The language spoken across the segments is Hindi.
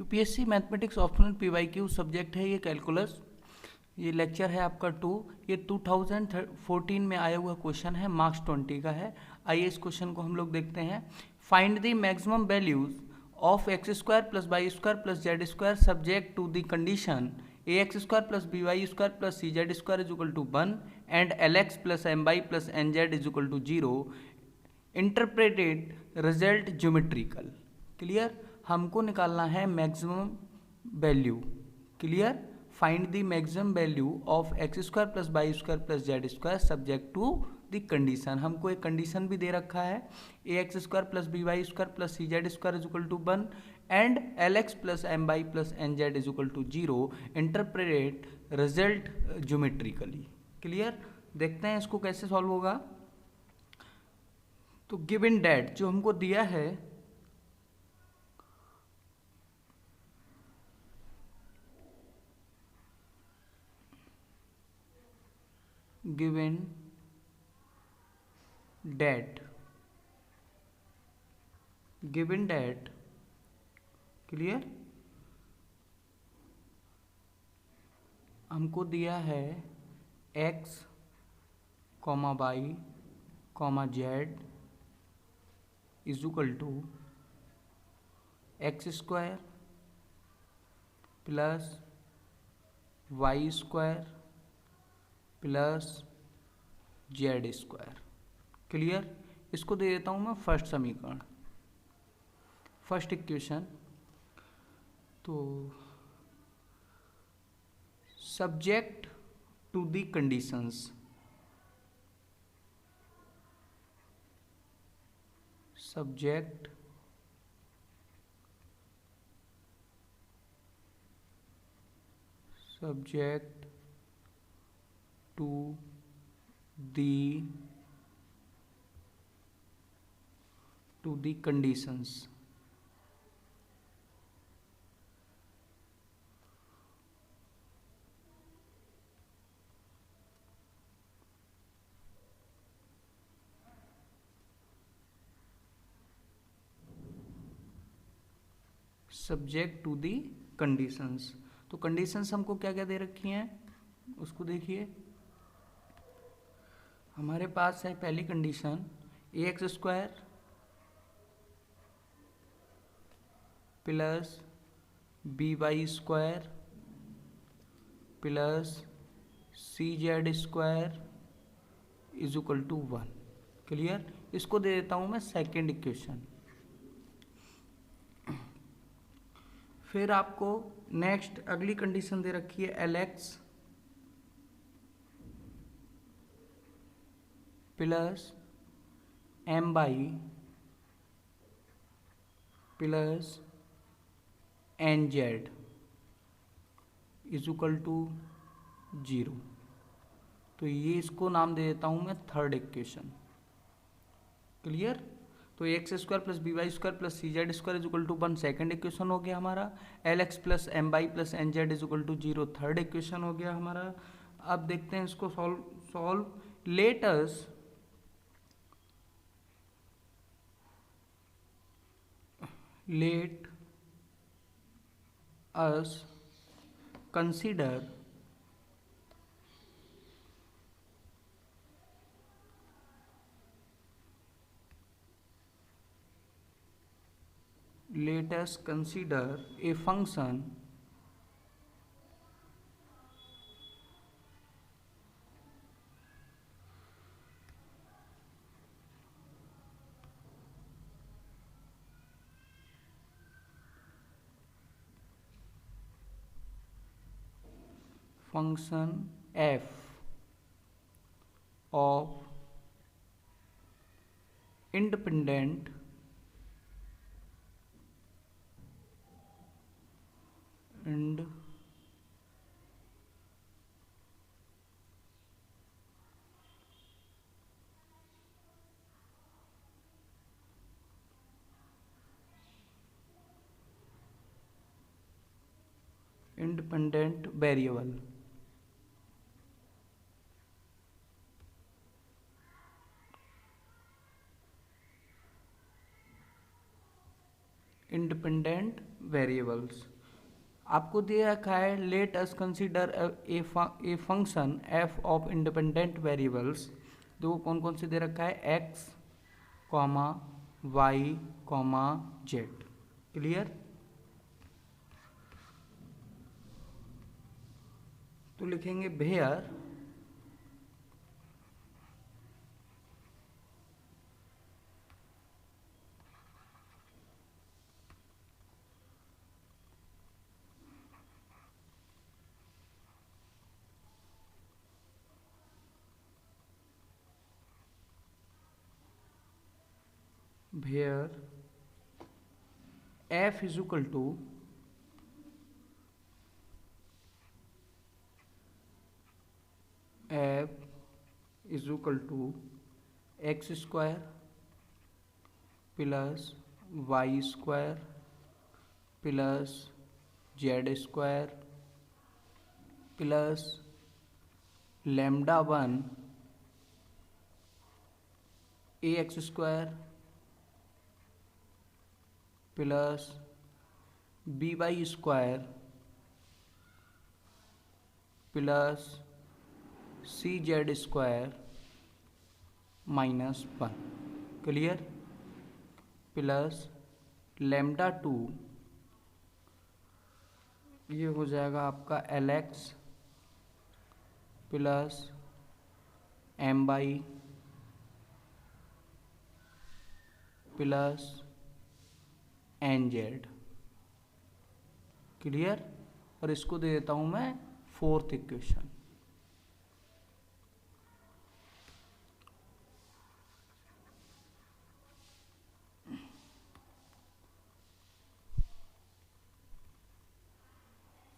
UPSC mathematics optional PYQ subject है ये कैलकुलस। ये लेक्चर है आपका 2। ये 2014 में आया हुआ क्वेश्चन है, मार्क्स 20 का है। आइए इस क्वेश्चन को हम लोग देखते हैं। Find the maximum values of x square plus y square plus z square subject to the condition a x square plus B Y square plus C Z square is equal to 1 and L x plus M Y plus N Z is equal to 0। Interpreted result geometrical. Clear, हमको निकालना है maximum value. Clear, find the maximum value of x square plus y square plus z square subject to the condition. हमको एक कंडीशन भी दे रखा है, A x square plus B Y square plus C Z square is equal to 1 and L x plus M Y plus N Z is equal to 0। Interpret result geometrically. Clear, देखते हैं इसको कैसे सॉल्व होगा। तो गिवन डेट जो हमको दिया है, given that, given that. Clear, हमको दिया है x, y, z is equal to x square plus y square plus z square. Clear, इसको दे देता हूँ मैं फर्स्ट समीकरण, फर्स्ट इक्वेशन। तो subject to the conditions, subject subject to the conditions। Subject to the conditions. तो कंडीशंस हमको क्या क्या दे रखी हैं उसको देखिए। हमारे पास है पहली condition, a x square plus B Y square plus C Z square is equal to 1। Clear, इसको दे देता हूँ मैं सेकेंड इक्वेशन। फिर आपको नेक्स्ट अगली कंडीशन दे रखी है l x plus M Y plus N Z is equal to 0। तो ये इसको नाम दे देता हूँ मैं थर्ड इक्वेशन। क्लियर, तो x square plus B Y square plus C Z square is equal to 1 second equation हो गया हमारा। L x plus M Y plus N Z is equal to 0 third equation हो गया हमारा। अब देखते हैं इसको solve. Late us consider let us consider a function f of independent and independent variable। independent variables आपको दिया रखा है let us consider a function f of independent variables. देखो कौन कौन से दे रखा है, x comma y comma Z. Clear. तो लिखेंगे where f is equal to x square plus y square plus z square plus lambda 1 a x square plus B Y square plus C Z square -1। Clear. Plus lambda 2 ये हो जाएगा आपका l x plus m y plus N z. Clear. और इसको दे देता हूं मैं फोर्थ इक्वेशन।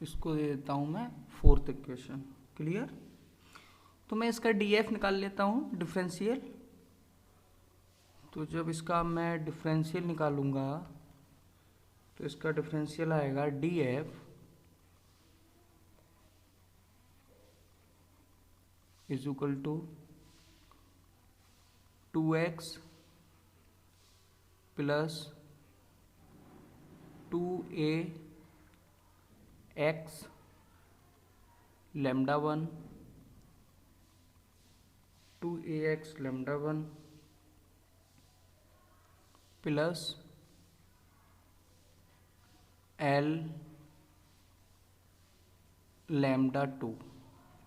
इसको दे देता हूं मैं फोर्थ इक्वेशन। क्लियर। तो मैं इसका डीएफ निकाल लेता हूं, डिफरेंशियल। तो जब इसका मैं डिफरेंशियल निकालूंगा तो इसका डिफरेंशियल आएगा DF is equal to 2x plus 2a x lambda 1 2ax lambda 1 plus L lambda 2।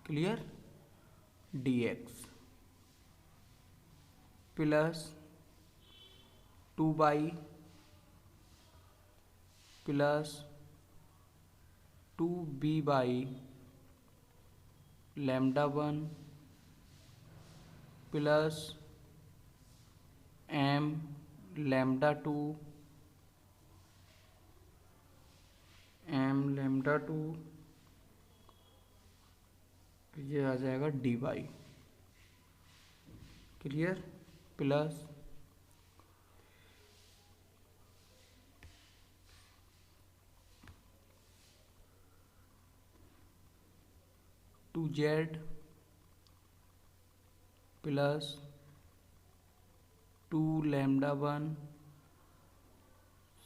Clear. dx plus 2y plus 2by lambda 1 plus m lambda 2 ये आ जाएगा dy। Clear. Plus two Z plus 2 lambda 1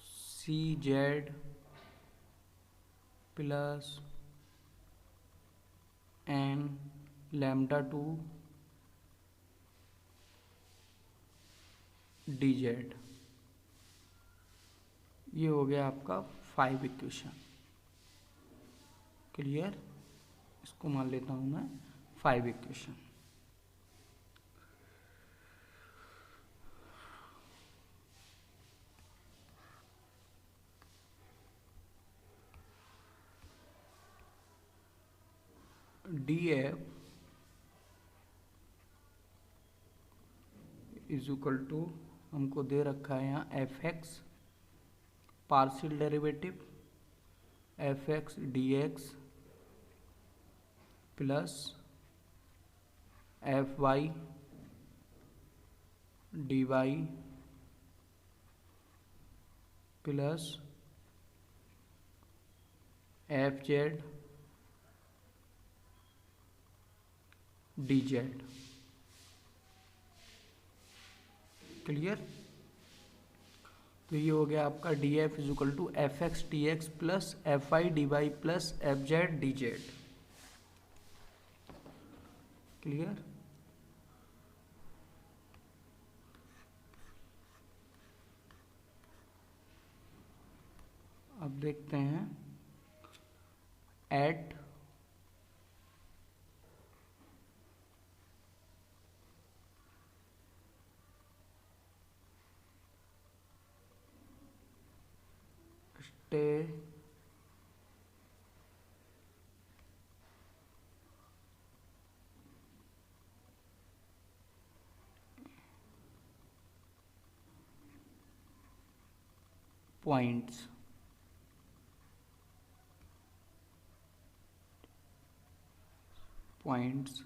C Z plus N lambda 2 D Z. ये हो गया आपका 5 इक्वेशन। क्लियर। इसको मान लेता हूं मैं 5 equation. df is equal to हमको दे रखा है यहाँ f x partial derivative f x d x plus f y d y plus f z d z. Clear. तो तो ये हो गया आपका d f is equal to f x t x plus f i d y plus f z d z. Clear? अब देखते हैं at stay points. Points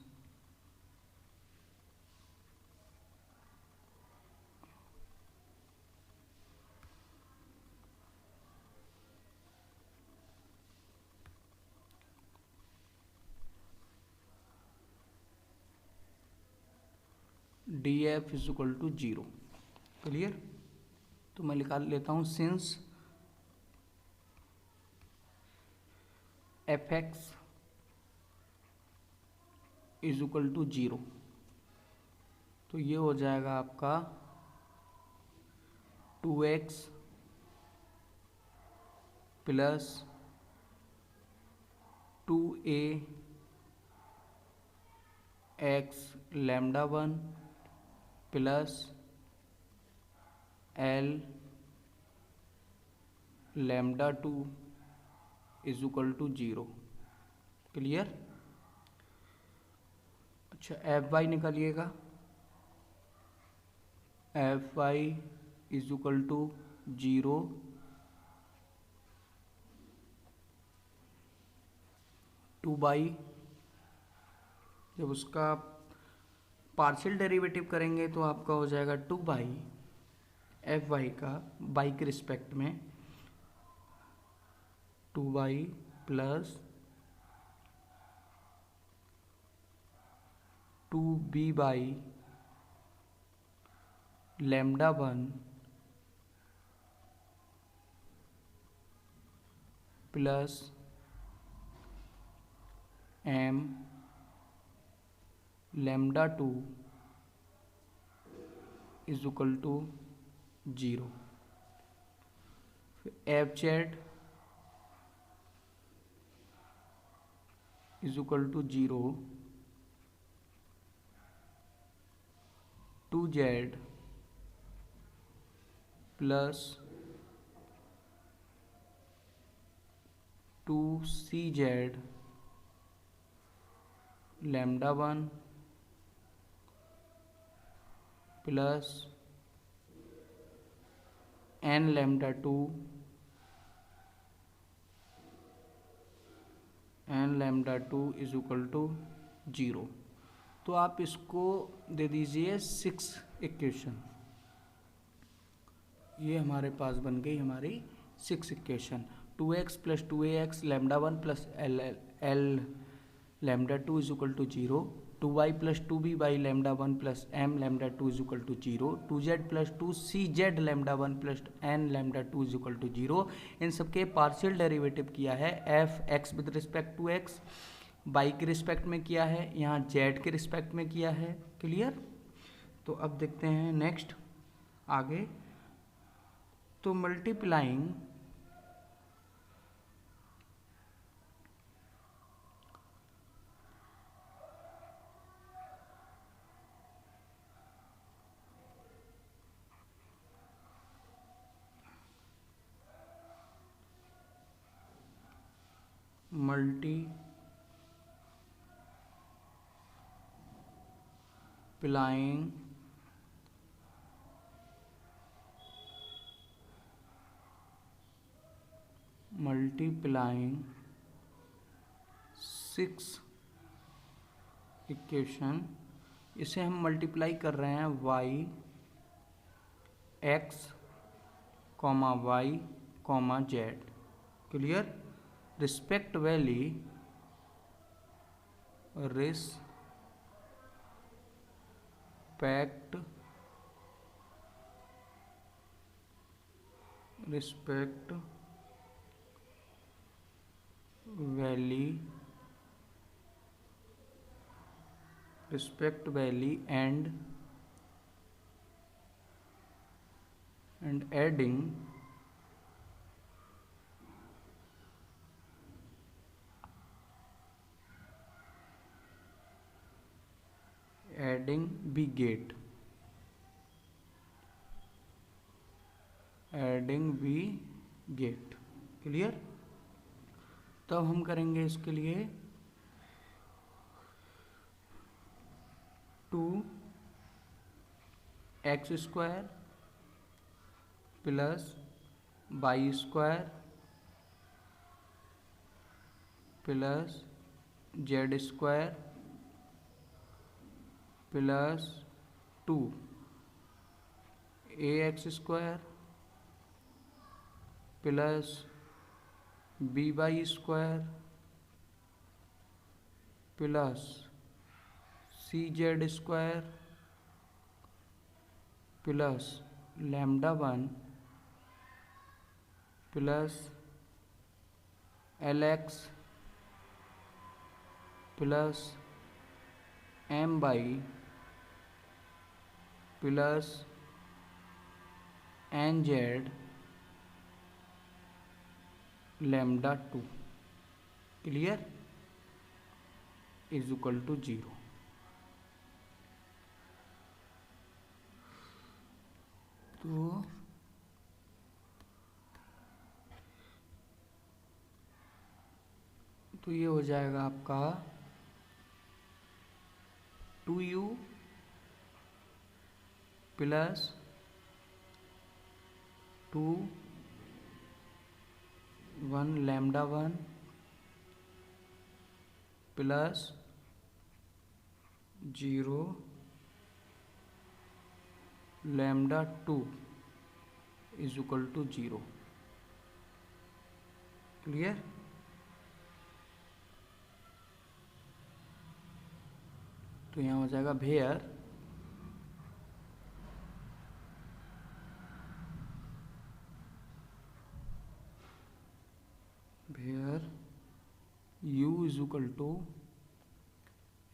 d f is equal to 0। Clear? तो मैं निकाल लेता हूँ since F X is equal to 0, तो ये हो जाएगा आपका 2x plus 2a x lambda 1 plus l lambda 2 is equal to 0। Clear? अच्छा, एफ वाई निकालिएगा। F Y is equal to 0 2 जब उसका पार्शियल डेरिवेटिव करेंगे तो आपका हो जाएगा 2 एफ वाई का बाई के रिस्पेक्ट में 2 plus 2b y lambda 1 plus m lambda 2 is equal to 0। फिर f z is equal to 0 2z plus 2cz lambda 1 plus n lambda 2 is equal to 0। तो आप इसको दे दीजिए 6 इक्वेशन। ये हमारे पास बन गई हमारी 6 equation. 2x plus 2ax lambda 1 plus l lambda 2 is equal to 0। 2y plus 2b y lambda 1 plus m lambda 2 is equal to 0। 2z plus 2cz lambda 1 plus n lambda 2 is equal to 0। इन सबके पार्शियल डेरिवेटिव किया है। F x with respect to x y के रिस्पेक्ट में किया है, यहाँ जेड के रिस्पेक्ट में किया है। क्लियर? तो अब देखते हैं नेक्स्ट आगे। तो मल्टीप्लाइंग मल्टीप्लाइंग 6 इक्वेशन, इसे हम मल्टीप्लाई कर रहे हैं y x comma y comma Z. Clear? Respectively respectively and adding we get, clear. तब हम करेंगे इसके लिए 2x² plus y² plus z² plus 2ax² plus by² plus cz² plus λ1 plus lx plus my plus nz λ2, clear, is equal to 0। तो ये हो जाएगा आपका 2u plus 1 λ1 plus 0 λ2 is equal to 0, clear. तो यहाँ हो जाएगा where u is equal to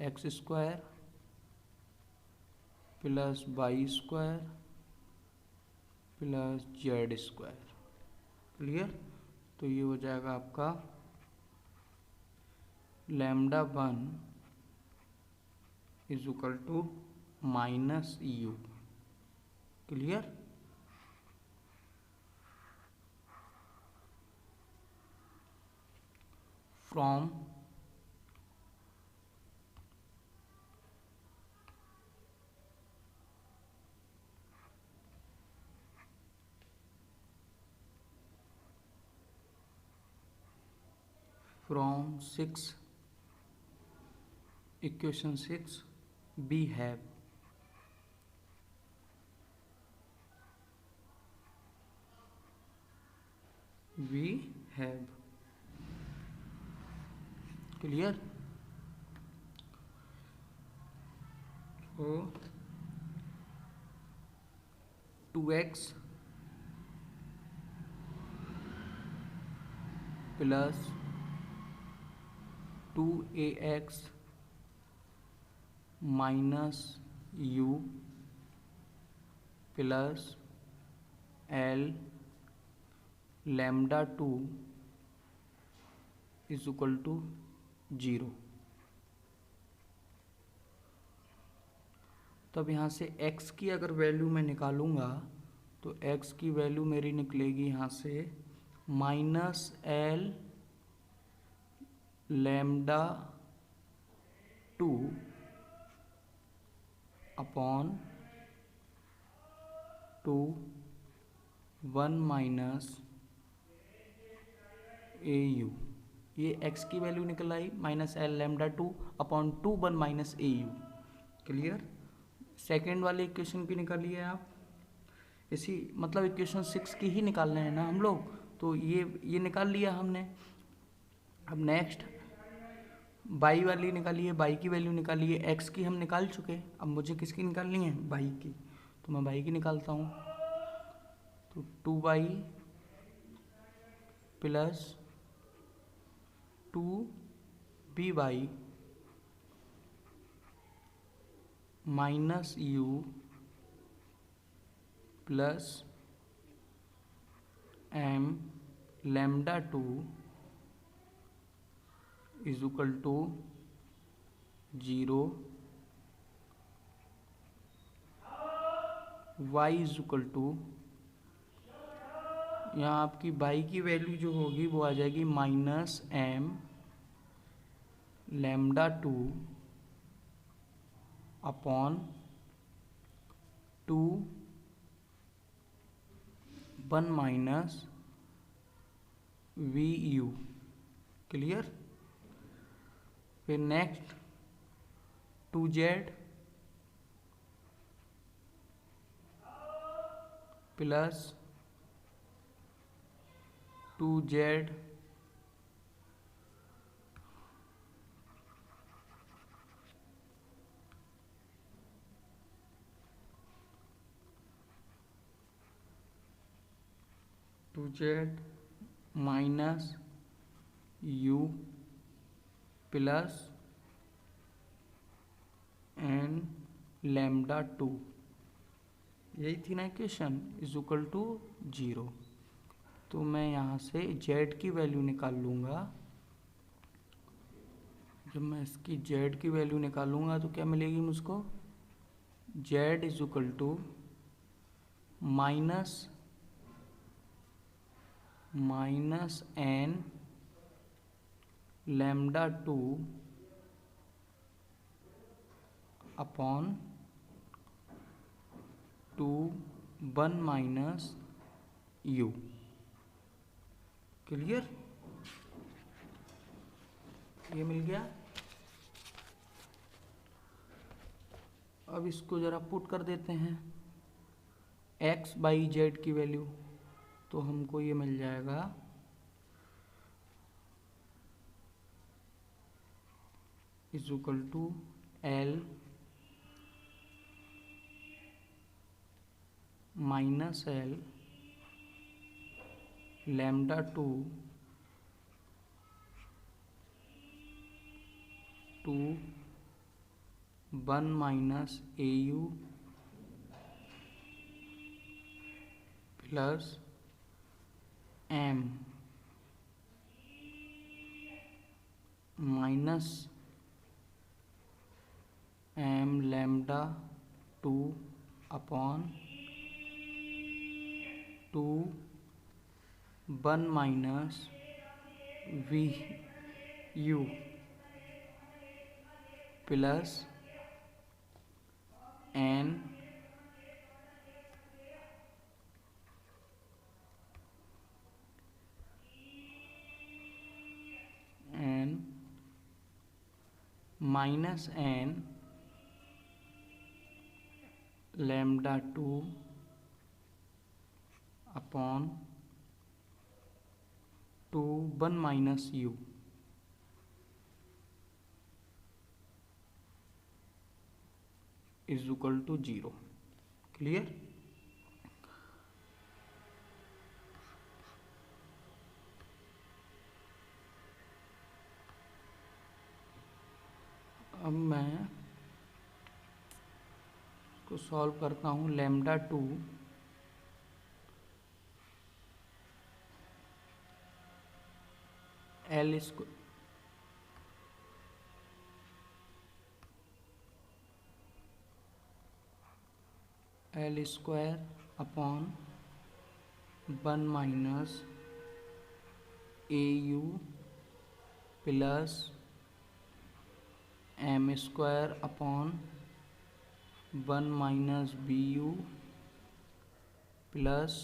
x² plus y² plus z², clear. तो ये हो जाएगा आपका λ1 is equal to -u, clear. From equation 6 we have clear. तो 2x plus 2ax minus u plus l λ2 is equal to 0। तब यहाँ से x की अगर वैल्यू मैं निकालूंगा तो x की वैल्यू मेरी निकलेगी यहाँ से -l λ2 अपॉन 2 1 माइनस au, ये x की वैल्यू निकल आई -l λ2 upon 2 1 minus au, clear. Second वाले इक्वेशन की निकालिए आप, इसी मतलब इक्वेशन 6 की ही निकालना है ना हम लोग, तो ये निकाल लिया हमने। अब नेक्स्ट y वाली निकालिए, y की वैल्यू निकालिए, x की हम निकाल चुके, अब मुझे किसकी निकालनी है, y की, तो मैं y की निकालता हूँ। तो 2y plus 2by minus u plus m lambda 2 is equal to 0, y is equal to, यहाँ आपकी y की वैल्यू जो होगी वो आ जाएगी minus m lambda 2 upon 2 1 minus we U. Clear. फिर next 2z plus 2z minus u plus n lambda 2, यही थी ना इक्वेशन, इज इक्वल टू 0। तो मैं यहाँ से z की वैल्यू निकाल लूँगा। जब मैं इसकी z की वैल्यू निकालूंगा तो क्या मिलेगी मुझको, z is equal to minus n lambda 2 upon 2 1 minus u। Clear. ये मिल गया। अब इसको जरा पुट कर देते हैं x बाई जेड की वैल्यू, तो हमको ये मिल जाएगा is equal to l minus l lambda 2 1 minus au plus m minus m lambda 2 upon 2 1 minus we u plus n minus n lambda 2 upon 2 1 minus u is equal to 0। Clear. अब मैं इसको सॉल्व करता हूँ। Lambda 2 l square upon 1 minus au plus m square upon 1 minus bu plus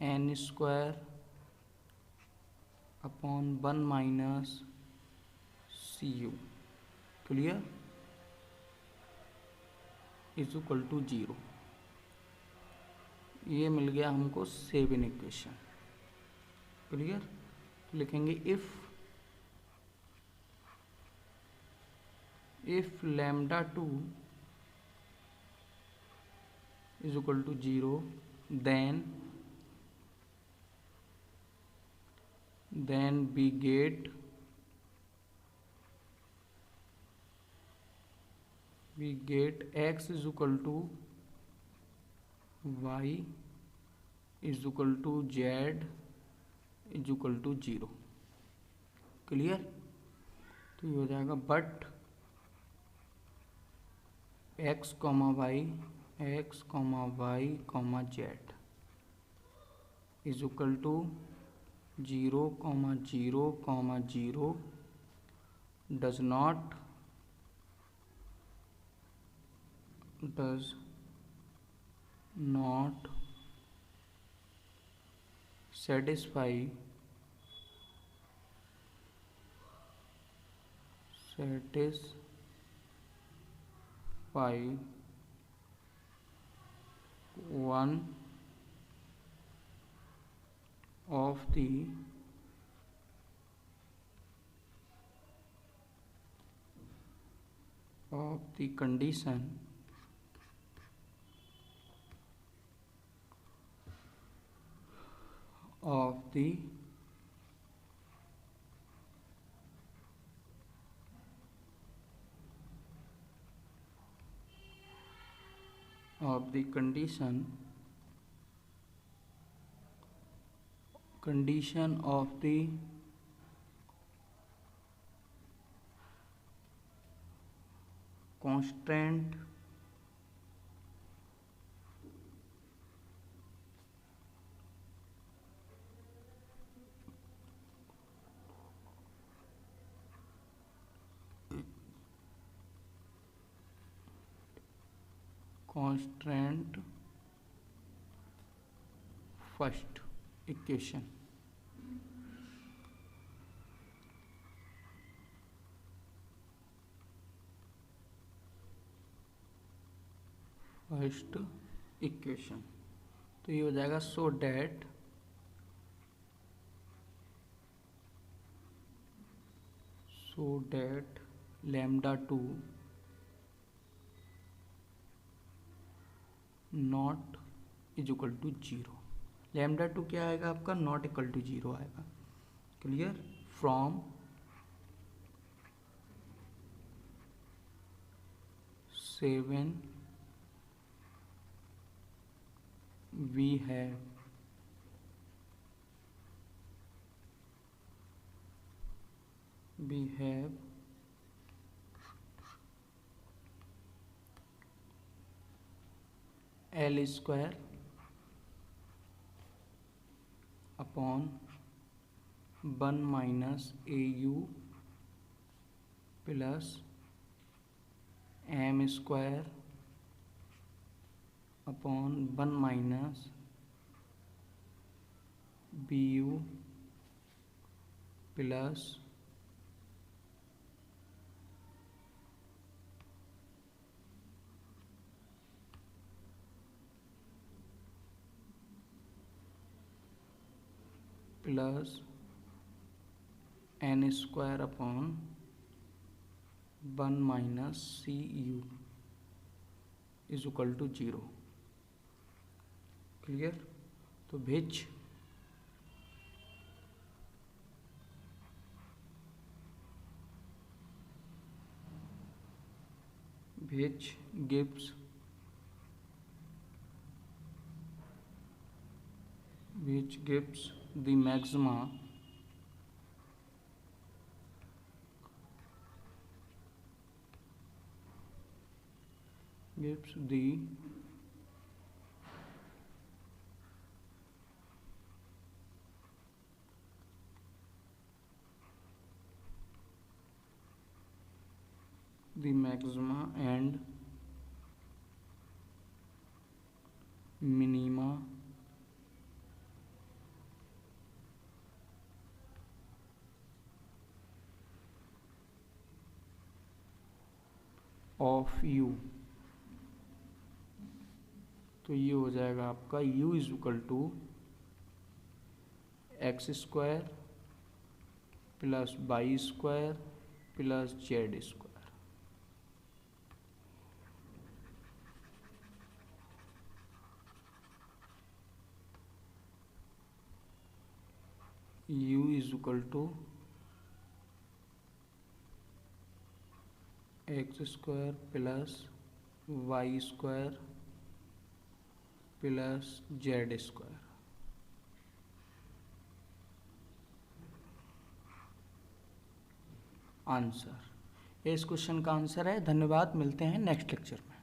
n square upon 1 minus cu। Clear. Is equal to 0। ये मिल गया हमको सेवन इक्वेशन। क्लियर। तो लिखेंगे if lambda 2 is equal to 0 then then we get x is equal to y is equal to z is equal to 0। Clear? तो ये हो जाएगा but x, y z is equal to 0, 0, 0 does not satisfy one of the condition of the condition of the constant first equation। First equation तो ये हो जाएगा so that lambda 2 not is equal to 0। Lambda 2 क्या आएगा आपका? नॉट इक्वल टू 0 आएगा। Clear? From 7 we have L square upon 1 minus AU plus M square upon 1 minus BU plus N square upon 1 minus CU is equal to 0। Clear? तो which gives the maxima and minima of U। तो ये हो जाएगा आपका U is equal to x square plus y square plus z square. u is equal to x square plus y square plus z square. Answer, इस क्वेश्चन का आंसर है। धन्यवाद, मिलते हैं नेक्स्ट लेक्चर में।